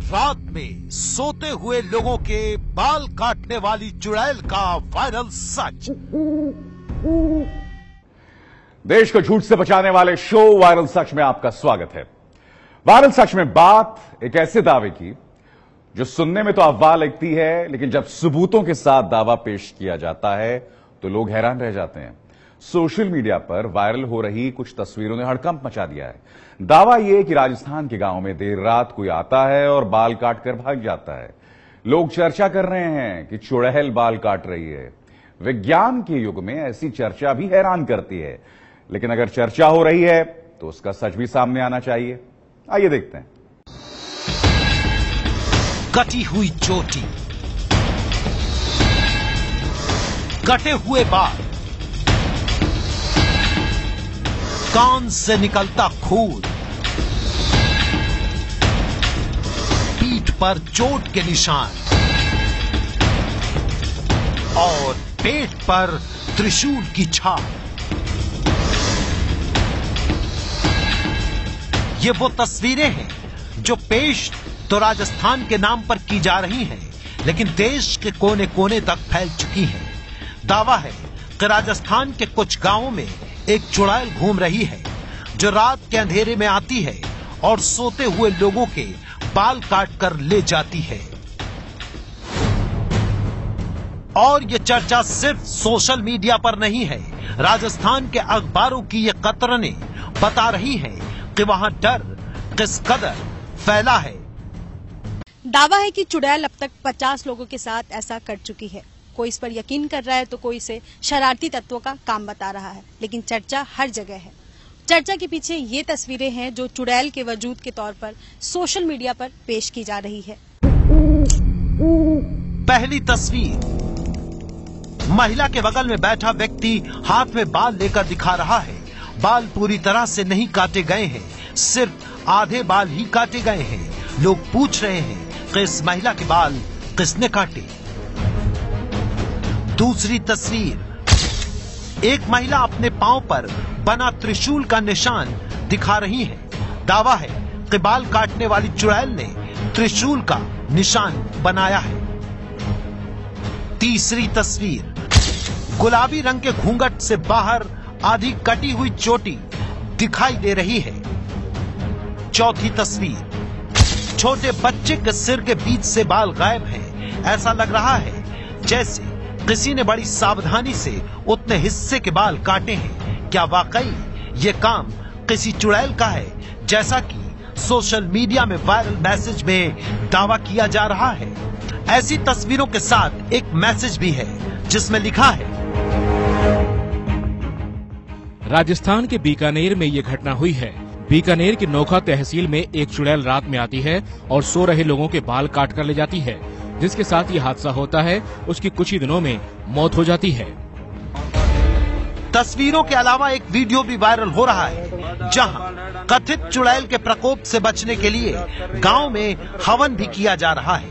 रात में सोते हुए लोगों के बाल काटने वाली चुड़ैल का वायरल सच। देश को झूठ से बचाने वाले शो वायरल सच में आपका स्वागत है। वायरल सच में बात एक ऐसे दावे की जो सुनने में तो अफवाह लगती है, लेकिन जब सबूतों के साथ दावा पेश किया जाता है तो लोग हैरान रह जाते हैं। सोशल मीडिया पर वायरल हो रही कुछ तस्वीरों ने हड़कंप मचा दिया है। दावा यह कि राजस्थान के गांव में देर रात कोई आता है और बाल काट कर भाग जाता है। लोग चर्चा कर रहे हैं कि चुड़ैल बाल काट रही है। विज्ञान के युग में ऐसी चर्चा भी हैरान करती है, लेकिन अगर चर्चा हो रही है तो उसका सच भी सामने आना चाहिए। आइए देखते हैं। कटी हुई चोटी, कटे हुए बाल, कान से निकलता खून, पीठ पर चोट के निशान और पेट पर त्रिशूल की छाप। ये वो तस्वीरें हैं जो पेश तो राजस्थान के नाम पर की जा रही हैं, लेकिन देश के कोने कोने तक फैल चुकी हैं। दावा है कि राजस्थान के कुछ गांवों में एक चुड़ैल घूम रही है जो रात के अंधेरे में आती है और सोते हुए लोगों के बाल काट कर ले जाती है। और ये चर्चा सिर्फ सोशल मीडिया पर नहीं है, राजस्थान के अखबारों की ये कतरनें बता रही हैं कि वहां डर किस कदर फैला है। दावा है कि चुड़ैल अब तक 50 लोगों के साथ ऐसा कर चुकी है। कोई इस पर यकीन कर रहा है तो कोई इसे शरारती तत्वों का काम बता रहा है, लेकिन चर्चा हर जगह है। चर्चा के पीछे ये तस्वीरें हैं जो चुड़ैल के वजूद के तौर पर सोशल मीडिया पर पेश की जा रही है। पहली तस्वीर, महिला के बगल में बैठा व्यक्ति हाथ में बाल लेकर दिखा रहा है। बाल पूरी तरह से नहीं काटे गए हैं, सिर्फ आधे बाल ही काटे गए हैं। लोग पूछ रहे हैं कि इस महिला के बाल किसने काटे। दूसरी तस्वीर, एक महिला अपने पांव पर बना त्रिशूल का निशान दिखा रही है। दावा है कि बाल काटने वाली चुड़ैल ने त्रिशूल का निशान बनाया है। तीसरी तस्वीर, गुलाबी रंग के घूंघट से बाहर आधी कटी हुई चोटी दिखाई दे रही है। चौथी तस्वीर, छोटे बच्चे के सिर के बीच से बाल गायब हैं। ऐसा लग रहा है जैसे किसी ने बड़ी सावधानी से उतने हिस्से के बाल काटे हैं। क्या वाकई ये काम किसी चुड़ैल का है, जैसा कि सोशल मीडिया में वायरल मैसेज में दावा किया जा रहा है? ऐसी तस्वीरों के साथ एक मैसेज भी है जिसमें लिखा है, राजस्थान के बीकानेर में ये घटना हुई है। बीकानेर की नोखा तहसील में एक चुड़ैल रात में आती है और सो रहे लोगों के बाल काट कर ले जाती है। जिसके साथ ये हादसा होता है, उसकी कुछ ही दिनों में मौत हो जाती है। तस्वीरों के अलावा एक वीडियो भी वायरल हो रहा है जहां कथित चुड़ैल के प्रकोप से बचने के लिए गांव में हवन भी किया जा रहा है।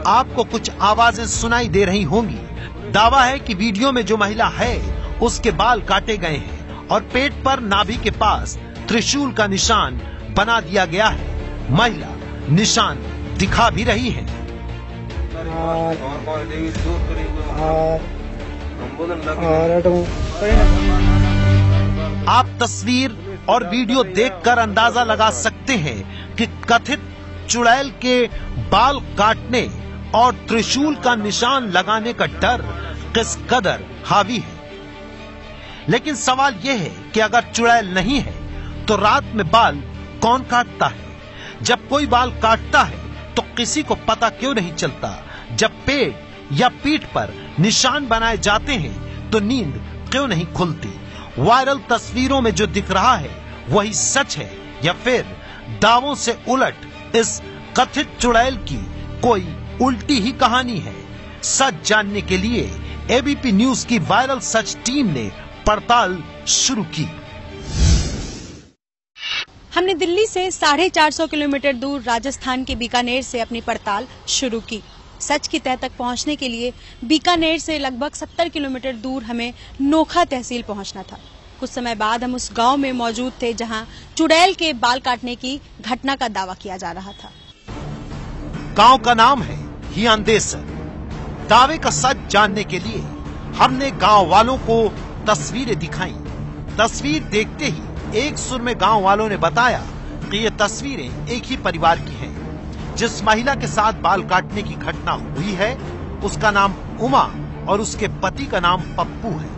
आपको कुछ आवाजें सुनाई दे रही होंगी। दावा है कि वीडियो में जो महिला है उसके बाल काटे गए हैं और पेट पर नाभि के पास त्रिशूल का निशान बना दिया गया है। महिला निशान दिखा भी रही है। आप तस्वीर और वीडियो देखकर अंदाजा लगा सकते हैं कि कथित चुड़ैल के बाल काटने और त्रिशूल का निशान लगाने का डर किस कदर हावी है। लेकिन सवाल यह है कि अगर चुड़ैल नहीं है तो रात में बाल कौन काटता है? जब कोई बाल काटता है तो किसी को पता क्यों नहीं चलता? जब पेट या पीठ पर निशान बनाए जाते हैं तो नींद क्यों नहीं खुलती? वायरल तस्वीरों में जो दिख रहा है वही सच है या फिर दावों से उलट इस कथित चुड़ैल की कोई उल्टी ही कहानी है? सच जानने के लिए एबीपी न्यूज की वायरल सच टीम ने पड़ताल शुरू की। हमने दिल्ली से 450 किलोमीटर दूर राजस्थान के बीकानेर से अपनी पड़ताल शुरू की। सच की तह तक पहुंचने के लिए बीकानेर से लगभग 70 किलोमीटर दूर हमें नोखा तहसील पहुंचना था। कुछ समय बाद हम उस गांव में मौजूद थे जहां चुड़ैल के बाल काटने की घटना का दावा किया जा रहा था। गांव का नाम है हियांदेसर। दावे का सच जानने के लिए हमने गांव वालों को तस्वीरें दिखाई। तस्वीर देखते ही एक सुर में गांव वालों ने बताया कि ये तस्वीरें एक ही परिवार की हैं। जिस महिला के साथ बाल काटने की घटना हुई है उसका नाम उमा और उसके पति का नाम पप्पू है।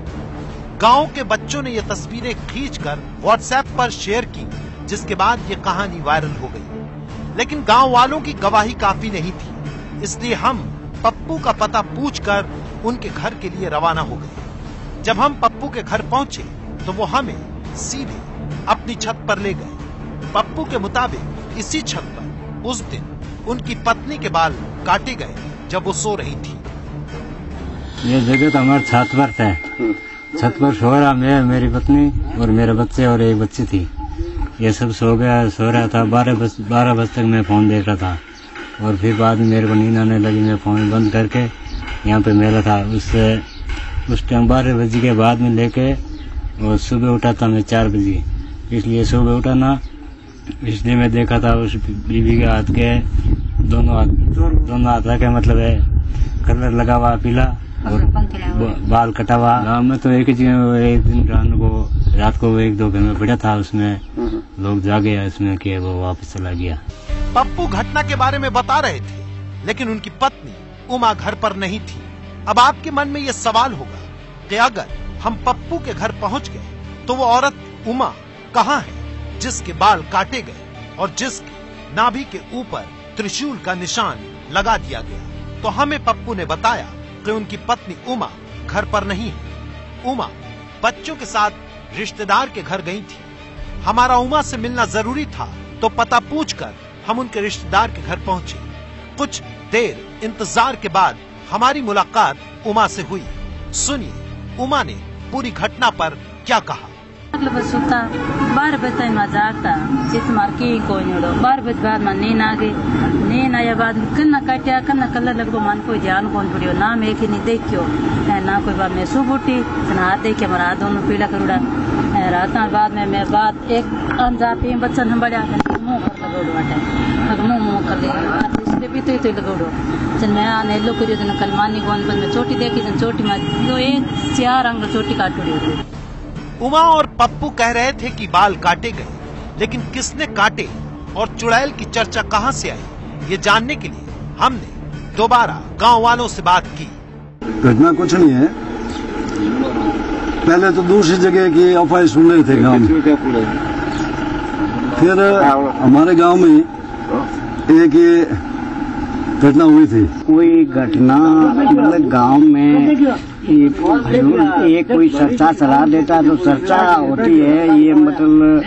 गांव के बच्चों ने ये तस्वीरें खींचकर व्हाट्सएप पर शेयर की, जिसके बाद ये कहानी वायरल हो गई। लेकिन गांव वालों की गवाही काफी नहीं थी, इसलिए हम पप्पू का पता पूछकर उनके घर के लिए रवाना हो गए। जब हम पप्पू के घर पहुंचे तो वो हमें सीधे अपनी छत पर ले गए। पप्पू के मुताबिक इसी छत पर उस दिन उनकी पत्नी के बाल काटे गए जब वो सो रही थी। ये जगह तो हमारे छत पर था। छत पर सो रहा मैं, मेरी पत्नी और मेरे बच्चे और एक बच्ची थी। ये सब सो रहा था। 12 बजे तक मैं फोन देख रहा था और फिर बाद में मेरे को नींद आने लगी। मैं फोन बंद करके यहाँ पे मेला था। उस टाइम 12 बजे के बाद में लेके और सुबह उठा था मैं 4 बजे। इसलिए सुबह उठा ना, इसलिए मैं देखा था उस बीवी के हाथ के दोनों हाथ के मतलब है कलर लगा हुआ पीला और बाल कटा हुआ। गाँव में तो एक ही जगह एक दिन रात को 1-2 घर में पड़ा था, उसमें लोग जागे इसमें कि वो वापस चला गया। पप्पू घटना के बारे में बता रहे थे, लेकिन उनकी पत्नी उमा घर पर नहीं थी। अब आपके मन में ये सवाल होगा कि अगर हम पप्पू के घर पहुंच गए तो वो औरत उमा कहाँ है जिसके बाल काटे गए और जिसके नाभि के ऊपर त्रिशूल का निशान लगा दिया गया। तो हमें पप्पू ने बताया कि उनकी पत्नी उमा घर पर नहीं है। उमा बच्चों के साथ रिश्तेदार के घर गई थी। हमारा उमा से मिलना जरूरी था, तो पता पूछकर हम उनके रिश्तेदार के घर पहुंचे। कुछ देर इंतजार के बाद हमारी मुलाकात उमा से हुई। सुनिए उमा ने पूरी घटना पर क्या कहा। मतलब सुता 12 बजे मजाक था, चित मार के कोई नहीं। 12 बजे बाद में नींद आ गई। नींद आया बाद कन्ना काटिया कन्ना कलर लगभग मन कोई ध्यान कौन पड़ियो ना, मैं एक नहीं देखियो ना कोई बात। मैं सुबह उठी हाथ देखे हमारा हाथ दोनों पीला करूड़ा। रात बाद में मैं बात एक अंजा पे बच्चा संभालिया मुँह कर लगोड़ो बाटे मुँह कर ले भी तो लगोड़ो। जन मैं आने लो करियो जन कलमानी कौन मैं चोटी देखी जन चोटी में 4 अंग चोटी काटूड़ी। उमा और पप्पू कह रहे थे कि बाल काटे गए, लेकिन किसने काटे और चुड़ैल की चर्चा कहां से आई, ये जानने के लिए हमने दोबारा गांव वालों से बात की। घटना कुछ नहीं है। पहले तो दूसरी जगह की अफवाह सुन रहे थे गांव में। फिर हमारे गांव में एक ये घटना हुई थी। कोई घटना मतलब गांव में ये कोई चर्चा चला देता तो चर्चा होती है, ये मतलब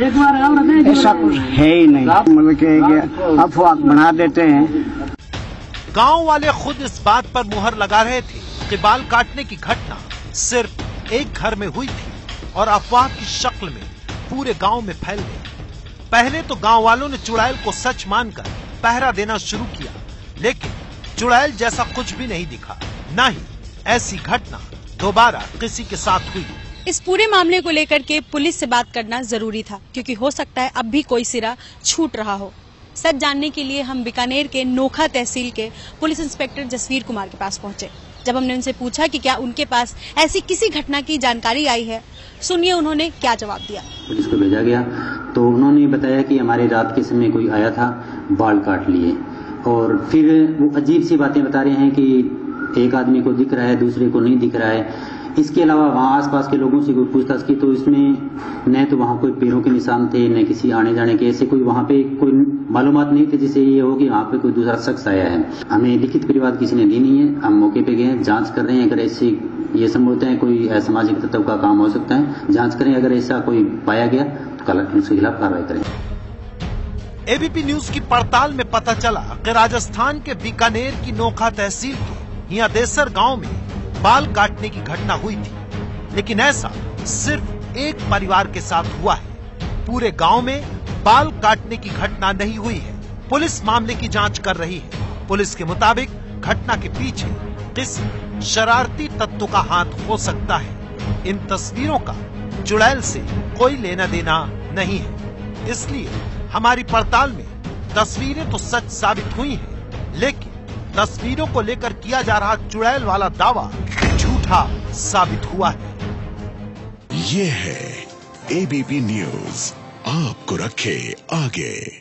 ऐसा कुछ है ही नहीं। मतलब कि अफवाह बना देते हैं। गांव वाले खुद इस बात पर मुहर लगा रहे थे कि बाल काटने की घटना सिर्फ एक घर में हुई थी और अफवाह की शक्ल में पूरे गांव में फैल गई। पहले तो गांव वालों ने चुड़ैल को सच मानकर पहरा देना शुरू किया, लेकिन चुड़ैल जैसा कुछ भी नहीं दिखा, न ही ऐसी घटना दोबारा किसी के साथ हुई। इस पूरे मामले को लेकर के पुलिस से बात करना जरूरी था, क्योंकि हो सकता है अब भी कोई सिरा छूट रहा हो। सच जानने के लिए हम बीकानेर के नोखा तहसील के पुलिस इंस्पेक्टर जसवीर कुमार के पास पहुंचे। जब हमने उनसे पूछा कि क्या उनके पास ऐसी किसी घटना की जानकारी आई है, सुनिए उन्होंने क्या जवाब दिया। पुलिस को भेजा गया तो उन्होंने बताया कि हमारी रात के समय कोई आया था, बाल काट लिए। और फिर वो अजीब सी बातें बता रहे हैं कि एक आदमी को दिख रहा है, दूसरे को नहीं दिख रहा है। इसके अलावा वहाँ आसपास के लोगों से कोई पूछताछ की तो इसमें न तो वहाँ कोई पैरों के निशान थे, न किसी आने जाने के ऐसे कोई वहाँ पे कोई मालूमात नहीं थे जिससे ये हो कि वहाँ पे कोई दूसरा शख्स आया है। हमें लिखित प्रतिवाद किसी ने दी नहीं है। हम मौके पे गए, जांच कर रहे हैं। अगर ऐसे ये संभवतः है कोई असामाजिक तत्व का काम हो सकता है, जांच करें। अगर ऐसा कोई पाया गया तो उसके खिलाफ कार्रवाई करें। एबीपी न्यूज की पड़ताल में पता चला कि राजस्थान के बीकानेर की नोखा तहसील के हियांदेसर गांव में बाल काटने की घटना हुई थी, लेकिन ऐसा सिर्फ एक परिवार के साथ हुआ है। पूरे गांव में बाल काटने की घटना नहीं हुई है। पुलिस मामले की जांच कर रही है। पुलिस के मुताबिक घटना के पीछे किसी शरारती तत्व का हाथ हो सकता है। इन तस्वीरों का चुड़ैल से कोई लेना देना नहीं है। इसलिए हमारी पड़ताल में तस्वीरें तो सच साबित हुई हैं, लेकिन तस्वीरों को लेकर किया जा रहा चुड़ैल वाला दावा झूठा साबित हुआ है। ये है एबीपी न्यूज, आपको रखे आगे।